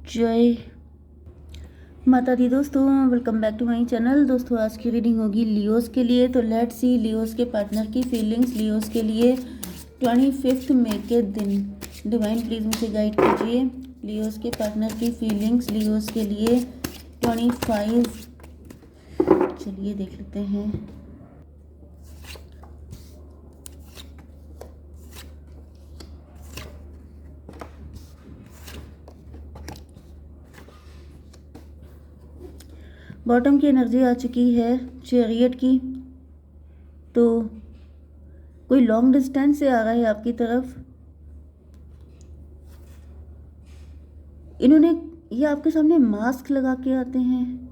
जय माता दी दोस्तों, welcome back to my channel. दोस्तों आज की रीडिंग होगी लियोस के लिए। तो लेट्स सी लियोस के पार्टनर की फीलिंग्स लियोस के लिए 25 मई के दिन। डिवाइन प्लीज़ मुझे गाइड कीजिए। लियोस के पार्टनर की फीलिंग्स लियोस के लिए 25। चलिए देख लेते हैं। बॉटम की एनर्जी आ चुकी है चैरियट की। तो कोई लॉन्ग डिस्टेंस से आ रहा है आपकी तरफ। इन्होंने ये आपके सामने मास्क लगा के आते हैं।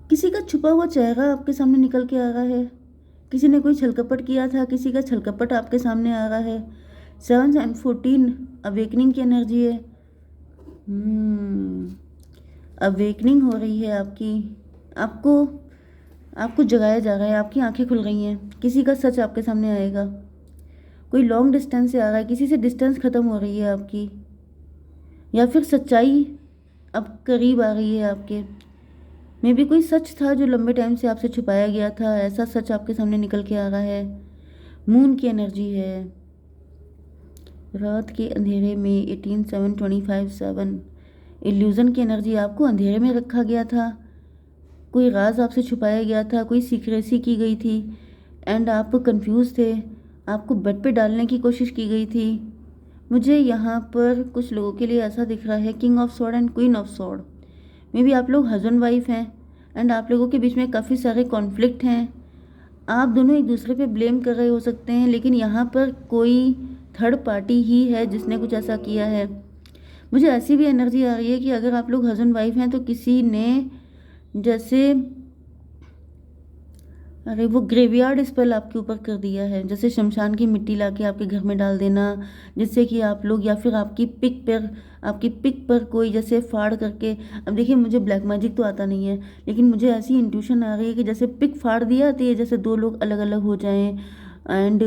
किसी का छुपा हुआ चेहरा आपके सामने निकल के आ रहा है। किसी ने कोई छलकपट किया था, किसी का छलकपट आपके सामने आ रहा है। 7 and 14 अवेकनिंग की एनर्जी है। अवेकनिंग हो रही है आपकी। आपको जगाया जा रहा है। आपकी आंखें खुल रही हैं। किसी का सच आपके सामने आएगा। कोई लॉन्ग डिस्टेंस से आ रहा है। किसी से डिस्टेंस ख़त्म हो रही है आपकी, या फिर सच्चाई अब करीब आ रही है आपके। मे भी कोई सच था जो लंबे टाइम से आपसे छुपाया गया था, ऐसा सच आपके सामने निकल के आ रहा है। मून की एनर्जी है। रात के अंधेरे में 18 7 25 7 इल्यूज़न की एनर्जी। आपको अंधेरे में रखा गया था। कोई राज आपसे छुपाया गया था, कोई सीक्रेसी की गई थी एंड आप कंफ्यूज थे। आपको बेड पे डालने की कोशिश की गई थी। मुझे यहाँ पर कुछ लोगों के लिए ऐसा दिख रहा है, king of sword and queen of sword. May be आप लोग हस्बैंड वाइफ हैं एंड आप लोगों के बीच में काफ़ी सारे कॉन्फ्लिक्ट हैं। आप दोनों एक दूसरे पे ब्लेम कर रहे हो सकते हैं, लेकिन यहाँ पर कोई थर्ड पार्टी ही है जिसने कुछ ऐसा किया है। मुझे ऐसी भी एनर्जी आ रही है कि अगर आप लोग हस्बैंड वाइफ हैं तो किसी ने जैसे वो ग्रेवयार्ड स्पेल आपके ऊपर कर दिया है, जैसे शमशान की मिट्टी लाके आपके घर में डाल देना, जिससे कि आप लोग, या फिर आपकी पिक पर कोई जैसे फाड़ करके। अब देखिए, मुझे ब्लैक मैजिक तो आता नहीं है, लेकिन मुझे ऐसी इंट्यूशन आ रही है कि जैसे पिक फाड़ दिया तो ये जैसे दो लोग अलग अलग हो जाएं एंड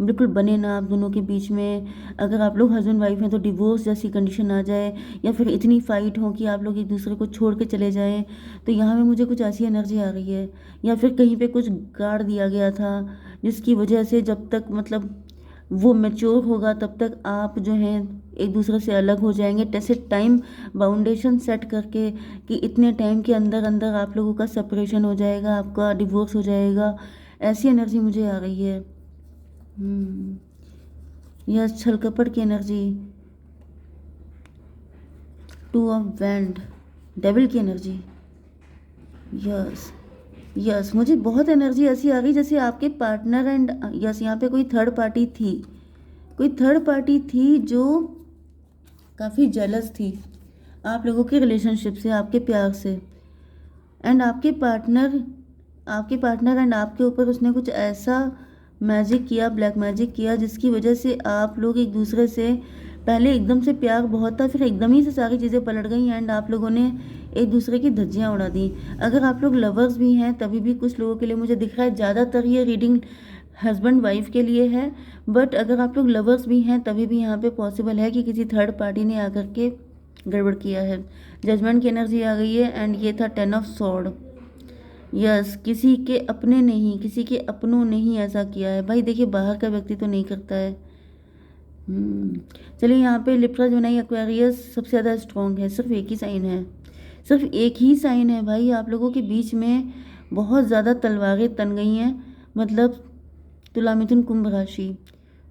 बिल्कुल बने ना आप दोनों के बीच में। अगर आप लोग हस्बैंड वाइफ हैं तो डिवोर्स जैसी कंडीशन आ जाए, या फिर इतनी फाइट हो कि आप लोग एक दूसरे को छोड़ के चले जाएं। तो यहाँ पे मुझे कुछ ऐसी एनर्जी आ रही है। या फिर कहीं पे कुछ गाड़ दिया गया था, जिसकी वजह से जब तक मतलब वो मैच्योर होगा तब तक आप जो हैं एक दूसरे से अलग हो जाएंगे। जैसे टाइम बाउंडेशन सेट करके कि इतने टाइम के अंदर अंदर आप लोगों का सेपरेशन हो जाएगा, आपका डिवोर्स हो जाएगा। ऐसी एनर्जी मुझे आ रही है। यह छलकपट की एनर्जी। 2 ऑफ वैंड, डेविल की एनर्जी। यस मुझे बहुत एनर्जी ऐसी आ गई जैसे आपके पार्टनर एंड यस यहाँ पे कोई थर्ड पार्टी थी। कोई थर्ड पार्टी थी जो काफ़ी जेलस थी आप लोगों के रिलेशनशिप से, आपके प्यार से। एंड आपके पार्टनर एंड आपके ऊपर उसने कुछ ऐसा मैजिक किया, ब्लैक मैजिक किया, जिसकी वजह से आप लोग एक दूसरे से पहले एकदम से प्यार बहुत था, फिर एकदम ही से सारी चीज़ें पलट गई एंड आप लोगों ने एक दूसरे की धज्जियाँ उड़ा दी। अगर आप लोग लवर्स भी हैं तभी भी कुछ लोगों के लिए मुझे दिख रहा है, ज़्यादातर ये रीडिंग हस्बैंड वाइफ के लिए है, बट अगर आप लोग लवर्स भी हैं तभी भी यहाँ पे पॉसिबल है कि किसी थर्ड पार्टी ने आकर के गड़बड़ किया है। जजमेंट की एनर्जी आ गई है एंड ये था 10 ऑफ सॉर्ड। यस किसी के अपने नहीं, किसी के अपनों ने ही ऐसा किया है। भाई देखिए, बाहर का व्यक्ति तो नहीं करता है। चलिए, यहाँ पे लिब्रा जोनाई एक्वेरियस सबसे ज़्यादा स्ट्रॉन्ग है। सिर्फ एक ही साइन है, सिर्फ एक ही साइन है भाई। आप लोगों के बीच में बहुत ज़्यादा तलवारें तन गई हैं। मतलब तुला मिथुन कुंभ राशि,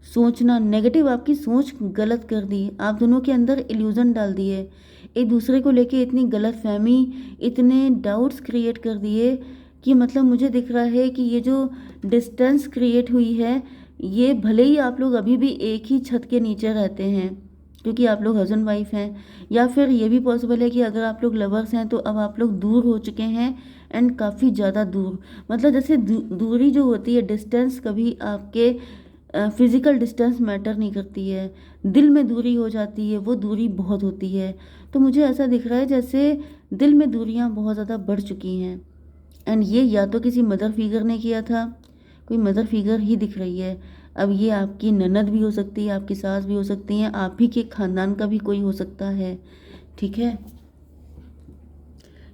सोचना नेगेटिव, आपकी सोच गलत कर दी। आप दोनों के अंदर इल्यूज़न डाल दिए, एक दूसरे को लेके इतनी गलत फहमी, इतने डाउट्स क्रिएट कर दिए कि मतलब मुझे दिख रहा है कि ये जो डिस्टेंस क्रिएट हुई है, ये भले ही आप लोग अभी भी एक ही छत के नीचे रहते हैं क्योंकि आप लोग हस्बैंड वाइफ हैं, या फिर ये भी पॉसिबल है कि अगर आप लोग लवर्स हैं तो अब आप लोग दूर हो चुके हैं एंड काफ़ी ज़्यादा दूर। मतलब जैसे दूरी जो होती है, डिस्टेंस, कभी आपके फिज़िकल डिस्टेंस मैटर नहीं करती है, दिल में दूरी हो जाती है, वो दूरी बहुत होती है। तो मुझे ऐसा दिख रहा है जैसे दिल में दूरियां बहुत ज़्यादा बढ़ चुकी हैं एंड ये या तो किसी मदर फिगर ने किया था, कोई मदर फिगर ही दिख रही है। अब ये आपकी ननद भी हो सकती है, आपकी सास भी हो सकती हैं, आप ही के ख़ानदान का भी कोई हो सकता है। ठीक है।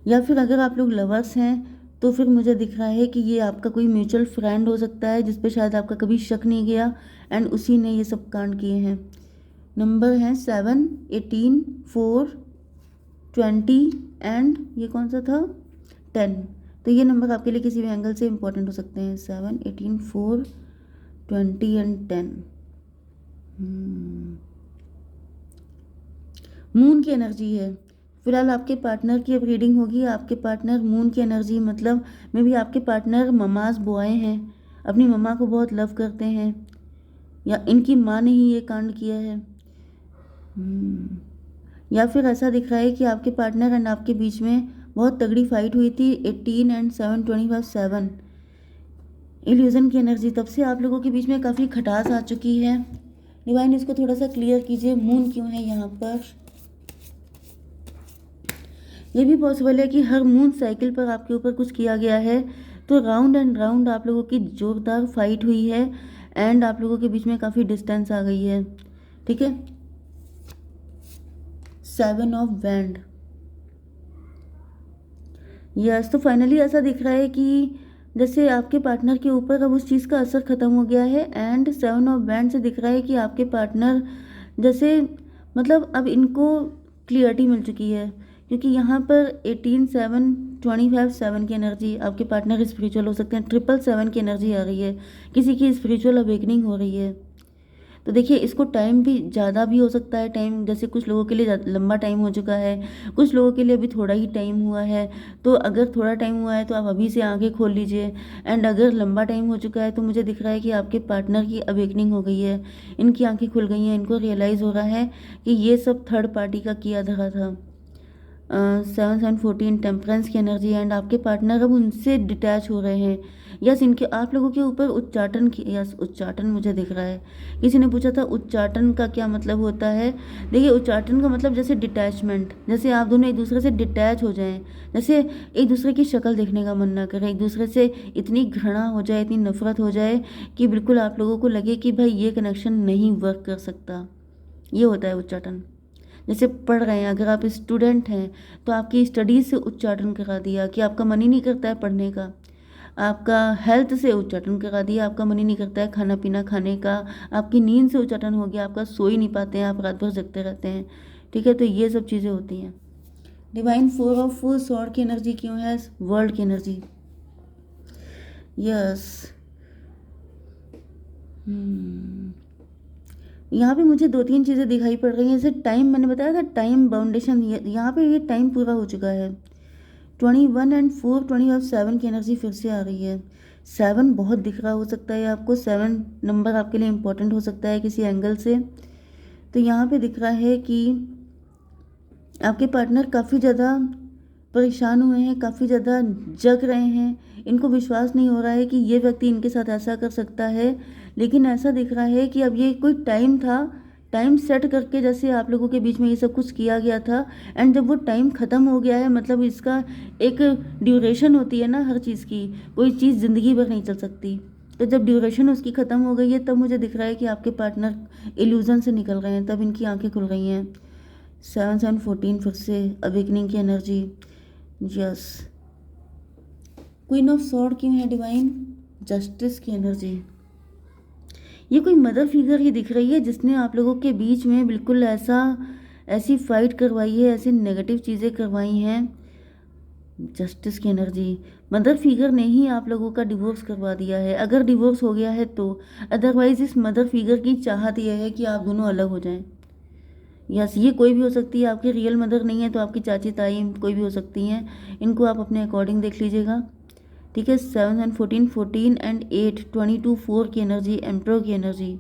या फिर अगर आप लोग लवर्स हैं तो फिर मुझे दिख रहा है कि ये आपका कोई म्यूचुअल फ्रेंड हो सकता है जिस पे शायद आपका कभी शक नहीं गया एंड उसी ने ये सब कांड किए हैं। नंबर हैं 7, 18, 4, 20 एंड ये कौन सा था 10। तो ये नंबर आपके लिए किसी भी एंगल से इंपॉर्टेंट हो सकते हैं। 7, 18, 4, 20 एंड 10। मून की एनर्जी है। फिलहाल आपके पार्टनर की अब रीडिंग होगी। आपके पार्टनर मून की एनर्जी मतलब मे भी आपके पार्टनर ममाज बॉय हैं, अपनी मम्मा को बहुत लव करते हैं या इनकी माँ ने ही ये कांड किया है। या फिर ऐसा दिख रहा है कि आपके पार्टनर एंड आपके बीच में बहुत तगड़ी फाइट हुई थी। 18 एंड 7, 25, 7 इल्यूजन की एनर्जी, तब से आप लोगों के बीच में काफ़ी खटास आ चुकी है। डिवाइन इसको थोड़ा सा क्लियर कीजिए, मून क्यों है यहाँ पर। ये भी पॉसिबल है कि हर मून साइकिल पर आपके ऊपर कुछ किया गया है, तो राउंड एंड राउंड आप लोगों की जोरदार फाइट हुई है एंड आप लोगों के बीच में काफ़ी डिस्टेंस आ गई है। ठीक है। 7 ऑफ वैंड, यस। तो फाइनली ऐसा दिख रहा है कि जैसे आपके पार्टनर के ऊपर अब उस चीज़ का असर ख़त्म हो गया है एंड 7 ऑफ वैंड से दिख रहा है कि आपके पार्टनर जैसे मतलब अब इनको क्लियरिटी मिल चुकी है, क्योंकि यहाँ पर 18, 7, 25, 7 की एनर्जी, आपके पार्टनर स्पिरिचुअल हो सकते हैं। 777 की एनर्जी आ रही है, किसी की स्पिरिचुअल अवेकनिंग हो रही है। तो देखिए इसको टाइम भी ज़्यादा भी हो सकता है, टाइम जैसे कुछ लोगों के लिए लंबा टाइम हो चुका है, कुछ लोगों के लिए अभी थोड़ा ही टाइम हुआ है। तो अगर थोड़ा टाइम हुआ है तो आप अभी से आंखें खोल लीजिए एंड अगर लंबा टाइम हो चुका है तो मुझे दिख रहा है कि आपके पार्टनर की अवेकनिंग हो गई है, इनकी आंखें खुल गई हैं, इनको रियलाइज़ हो रहा है कि ये सब थर्ड पार्टी का किया धरा था। 7, 7, 14 टेम्परेंस की एनर्जी एंड आपके पार्टनर अब उनसे डिटैच हो रहे हैं। यस, इनके आप लोगों के ऊपर उच्चाटन की, यस उच्चाटन मुझे दिख रहा है। किसी ने पूछा था उच्चाटन का क्या मतलब होता है। देखिए उच्चाटन का मतलब जैसे डिटैचमेंट, जैसे आप दोनों एक दूसरे से डिटैच हो जाएं, जैसे एक दूसरे की शक्ल देखने का मन ना करे, एक दूसरे से इतनी घृणा हो जाए, इतनी नफरत हो जाए कि बिल्कुल आप लोगों को लगे कि भाई ये कनेक्शन नहीं वर्क कर सकता। ये होता है उच्चाटन। जैसे पढ़ रहे हैं, अगर आप स्टूडेंट हैं तो आपकी स्टडीज़ से उच्चाटन करा दिया कि आपका मन ही नहीं करता है पढ़ने का। आपका हेल्थ से उच्चाटन करा दिया, आपका मन ही नहीं करता है खाना पीना खाने का। आपकी नींद से उच्चाटन हो गया, आपका सो ही नहीं पाते हैं, आप रात भर जगते रहते हैं। ठीक है, तो ये सब चीज़ें होती हैं। डिवाइन 4 ऑफ स्वॉर्ड की एनर्जी क्यों है, वर्ल्ड की एनर्जी। यस, यहाँ पे मुझे 2-3 चीज़ें दिखाई पड़ रही हैं। जैसे टाइम, मैंने बताया था टाइम बाउंडेशन, यहाँ पे ये टाइम पूरा हो चुका है। 21 एंड 4, 25, 7 की एनर्जी फिर से आ रही है। 7 बहुत दिख रहा हो सकता है आपको, 7 नंबर आपके लिए इम्पोर्टेंट हो सकता है किसी एंगल से। तो यहाँ पे दिख रहा है कि आपके पार्टनर काफ़ी ज़्यादा परेशान हुए हैं, काफ़ी ज़्यादा जग रहे हैं। इनको विश्वास नहीं हो रहा है कि ये व्यक्ति इनके साथ ऐसा कर सकता है, लेकिन ऐसा दिख रहा है कि अब ये कोई टाइम था, टाइम सेट करके जैसे आप लोगों के बीच में ये सब कुछ किया गया था एंड जब वो टाइम ख़त्म हो गया है, मतलब इसका एक ड्यूरेशन होती है ना हर चीज़ की, कोई चीज़ ज़िंदगी भर नहीं चल सकती। तो जब ड्यूरेशन उसकी ख़त्म हो गई है तब मुझे दिख रहा है कि आपके पार्टनर इल्यूज़न से निकल रहे हैं, तब इनकी आंखें खुल गई हैं। 7, 7, 14 फिर से अवेकनिंग की energy. Yes, queen of sword क्यों है डिवाइन, जस्टिस की एनर्जी। ये कोई मदर फिगर ही दिख रही है जिसने आप लोगों के बीच में बिल्कुल ऐसी फाइट करवाई है, ऐसी नेगेटिव चीज़ें करवाई हैं। जस्टिस की एनर्जी, मदर फिगर ने ही आप लोगों का डिवोर्स करवा दिया है, अगर डिवोर्स हो गया है तो। अदरवाइज इस मदर फिगर की चाहत यह है कि आप दोनों अलग हो जाएं। यस, ये कोई भी हो सकती है, आपकी रियल मदर नहीं है तो आपकी चाची ताई कोई भी हो सकती हैं। इनको आप अपने अकॉर्डिंग देख लीजिएगा। ठीक है। 7 एंड 14, 14 एंड 8, 22, 4 की एनर्जी, एम्परर की एनर्जी।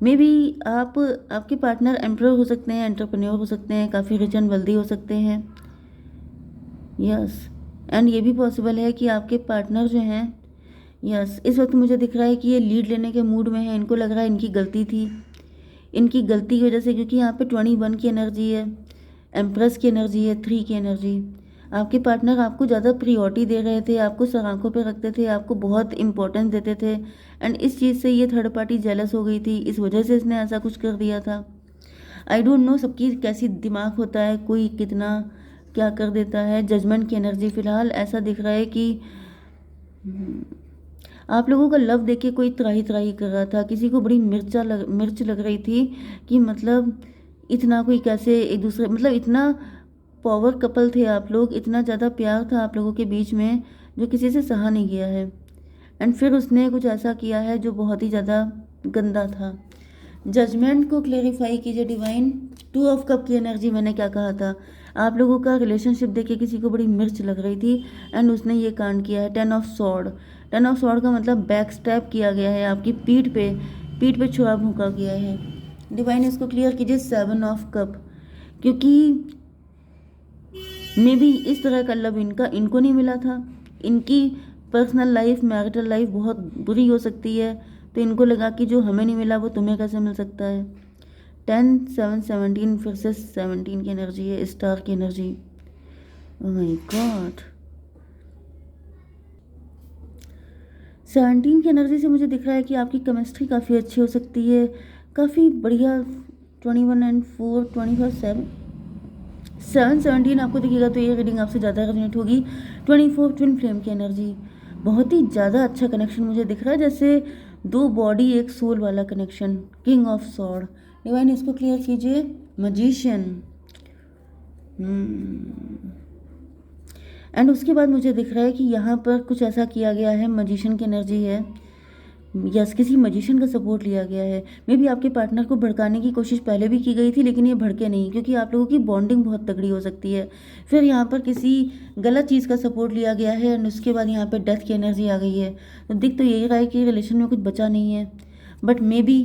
मे बी आपके पार्टनर एम्परर हो सकते हैं, एंटरप्रेन्योर हो सकते हैं, काफ़ी रिच एंड वेल्दी हो सकते हैं। यस, एंड ये भी पॉसिबल है कि आपके पार्टनर जो हैं, यस इस वक्त मुझे दिख रहा है कि ये लीड लेने के मूड में है। इनको लग रहा है इनकी गलती थी, इनकी गलती की वजह से, क्योंकि यहाँ पे 21 की एनर्जी है, एम्प्रेस की एनर्जी है, 3 की एनर्जी। आपके पार्टनर आपको ज़्यादा प्रियोरिटी दे रहे थे, आपको सर आंखों पे रखते थे, आपको बहुत इंपॉर्टेंस देते थे एंड इस चीज़ से ये थर्ड पार्टी जेलस हो गई थी, इस वजह से इसने ऐसा कुछ कर दिया था। आई डोंट नो सबकी कैसी दिमाग होता है, कोई कितना क्या कर देता है। जजमेंट की एनर्जी फिलहाल ऐसा दिख रहा है कि आप लोगों का लव देख के कोई त्राही त्राही कर रहा था, किसी को बड़ी मिर्च लग रही थी कि मतलब इतना कोई कैसे एक दूसरे, मतलब इतना पावर कपल थे आप लोग, इतना ज़्यादा प्यार था आप लोगों के बीच में जो किसी से सहा नहीं गया है। एंड फिर उसने कुछ ऐसा किया है जो बहुत ही ज़्यादा गंदा था। जजमेंट को क्लेरिफाई कीजिए डिवाइन। 2 ऑफ कप की एनर्जी, मैंने क्या कहा था, आप लोगों का रिलेशनशिप देख के किसी को बड़ी मिर्च लग रही थी एंड उसने ये कांड किया है। 10 ऑफ सॉर्ड, 10 ऑफ सॉर्ड का मतलब बैक स्टैप किया गया है, आपकी पीठ पे छुरा भूका गया है। डिवाइन इसको क्लियर कीजिए। 7 ऑफ कप, क्योंकि मे बी इस तरह का लव इनको नहीं मिला था। इनकी पर्सनल लाइफ, मैरिटल लाइफ बहुत बुरी हो सकती है, तो इनको लगा कि जो हमें नहीं मिला वो तुम्हें कैसे मिल सकता है। 10, 7, 17 फिर से 17 की एनर्जी है, स्टार की एनर्जी। ओह माय गॉड, 17 की एनर्जी से मुझे दिख रहा है कि आपकी केमिस्ट्री काफ़ी अच्छी हो सकती है, काफ़ी बढ़िया। 21 एंड 4, 25, 7, 17 आपको दिखेगा तो ये रीडिंग आपसे ज़्यादा रेजोनेट होगी। 24 ट्विन फ्लेम की एनर्जी, बहुत ही ज़्यादा अच्छा कनेक्शन मुझे दिख रहा है, जैसे 2 बॉडी 1 सोल वाला connection. King of sword, divine इसको क्लियर कीजिए। मजिशियन, एंड उसके बाद मुझे दिख रहा है कि यहाँ पर कुछ ऐसा किया गया है, मजिशियन की एनर्जी है, यस किसी मजिशियन का सपोर्ट लिया गया है। मे बी आपके पार्टनर को भड़काने की कोशिश पहले भी की गई थी, लेकिन ये भड़के नहीं, क्योंकि आप लोगों की बॉन्डिंग बहुत तगड़ी हो सकती है। फिर यहाँ पर किसी गलत चीज़ का सपोर्ट लिया गया है एंड उसके बाद यहाँ पर डेथ की एनर्जी आ गई है। तो दिख तो यही रहा है कि रिलेशन में कुछ बचा नहीं है, बट मे बी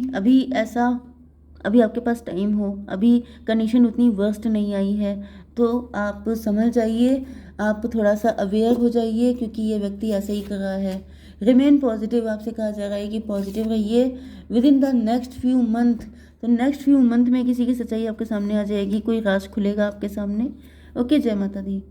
अभी आपके पास टाइम हो, अभी कंडीशन उतनी वर्स्ट नहीं आई है, तो आप समझ जाइए, आप थोड़ा सा अवेयर हो जाइए, क्योंकि ये व्यक्ति ऐसे ही कर रहा है। रिमेन पॉजिटिव आपसे कहा जा रहा है कि पॉजिटिव रहिए with in the next few month. तो नेक्स्ट फ्यू मंथ में किसी की सच्चाई आपके सामने आ जाएगी, कोई राज खुलेगा आपके सामने। ओके, जय माता दी।